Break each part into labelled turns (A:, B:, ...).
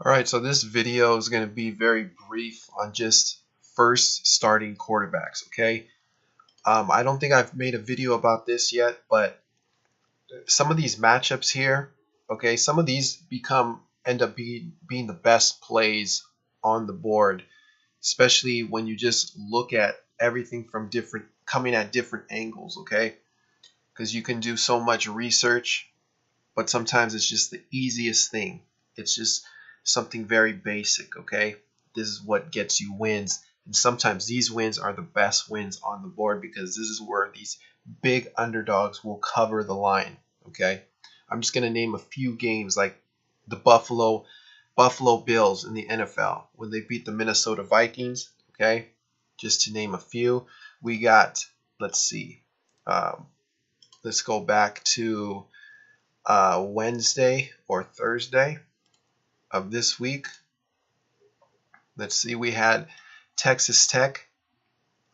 A: Alright, so this video is going to be very brief on just first starting quarterbacks, okay? I don't think I've made a video about this yet, but some of these matchups here, okay, some of these end up being the best plays on the board, especially when you just look at everything from coming at different angles, okay? Because you can do so much research, but sometimes it's just the easiest thing. It's just something very basic, okay? This is what gets you wins. And sometimes these wins are the best wins on the board because this is where these big underdogs will cover the line, okay? I'm just going to name a few games like the Buffalo Bills in the NFL when they beat the Minnesota Vikings, okay? Just to name a few. We got, let's see, let's go back to Wednesday or Thursday of this week. Let's see, we had Texas Tech.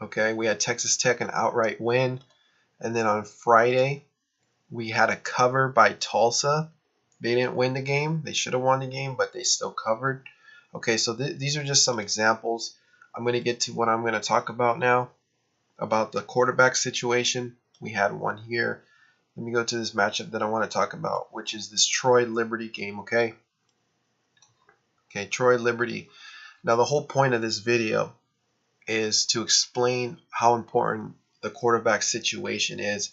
A: Okay, we had Texas Tech an outright win. And then on Friday, we had a cover by Tulsa. They didn't win the game. They should have won the game, but they still covered. Okay, so these are just some examples. I'm going to get to what I'm going to talk about now, about the quarterback situation. We had one here. Let me go to this matchup that I want to talk about, which is this Troy Liberty game, okay? Okay, Troy Liberty. Now, the whole point of this video is to explain how important the quarterback situation is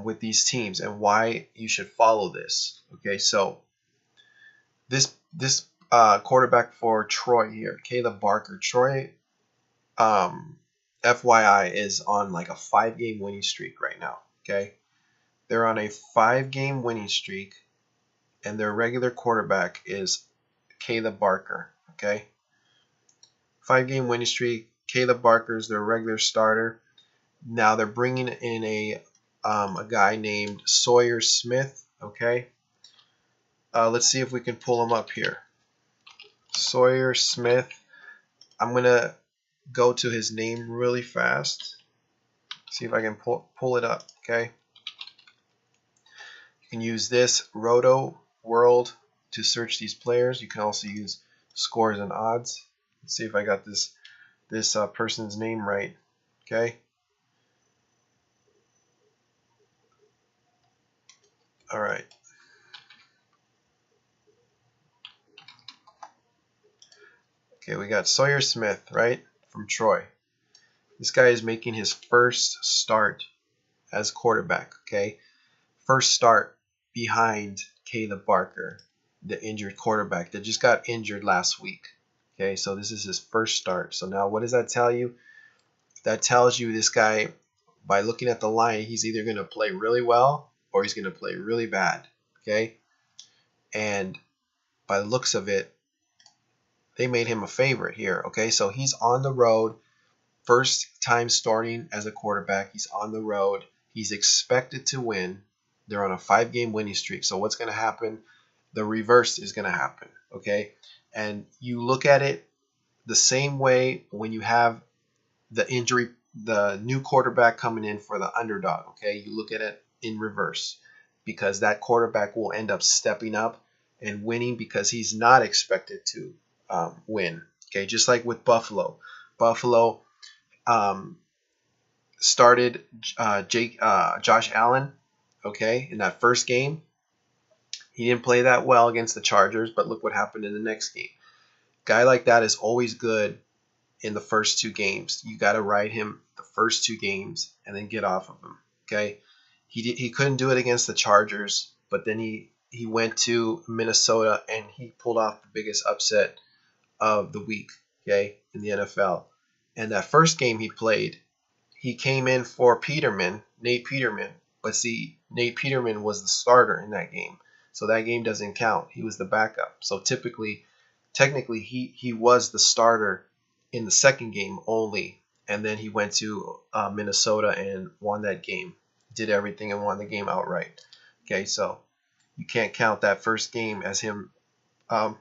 A: with these teams and why you should follow this. Okay, so this quarterback for Troy here, Caleb Barker. Troy, FYI, is on like a 5-game winning streak right now. Okay, they're on a 5-game winning streak, and their regular quarterback is Caleb Barker. Okay, 5-game winning streak. Caleb Barker is their regular starter. Now they're bringing in a guy named Sawyer Smith. Okay, let's see if we can pull him up here. Sawyer Smith. I'm gonna go to his name really fast. See if I can pull it up. Okay. You can use this Roto World to search these players. You can also use scores and odds. Let's see if I got this person's name right. Okay. All right. Okay, we got Sawyer Smith, right, from Troy. This guy is making his first start as quarterback, okay? First start behind Caleb Barker, the injured quarterback that just got injured last week. Okay, so this is his first start. So now what does that tell you? That tells you this guy, by looking at the line, he's either going to play really well or he's going to play really bad. Okay? And by the looks of it, they made him a favorite here. Okay, so he's on the road. First time starting as a quarterback. He's on the road. He's expected to win. They're on a 5-game winning streak. So what's going to happen? The reverse is going to happen. Okay, and you look at it the same way when you have the new quarterback coming in for the underdog. Okay, you look at it in reverse because that quarterback will end up stepping up and winning because he's not expected to win. Okay, just like with Buffalo. Buffalo started Josh Allen. Okay, in that first game, he didn't play that well against the Chargers, but look what happened in the next game. Guy like that is always good in the first 2 games. You got to ride him the first 2 games and then get off of him. Okay, he couldn't do it against the Chargers, but then he went to Minnesota and he pulled off the biggest upset of the week. Okay, in the NFL. And that first game he played, he came in for Nate Peterman. But see, Nate Peterman was the starter in that game, so that game doesn't count. He was the backup. So technically, he was the starter in the second game only, and then he went to Minnesota and won that game, did everything and won the game outright. Okay, so you can't count that first game as him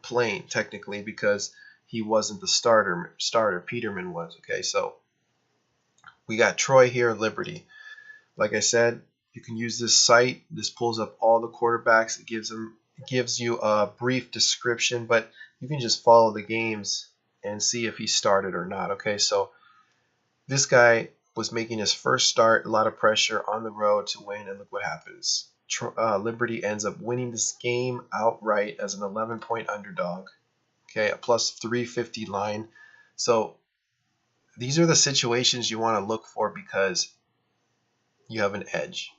A: playing technically because he wasn't the starter. Peterman was. Okay, so we got Troy here, Liberty. Like I said, you can use this site. This pulls up all the quarterbacks. It gives them gives you a brief description, but you can just follow the games and see if he started or not. Okay, so this guy was making his first start, a lot of pressure on the road to win, and look what happens. Liberty ends up winning this game outright as an 11-point underdog. Okay, a plus 350 line. So these are the situations you want to look for because you have an edge.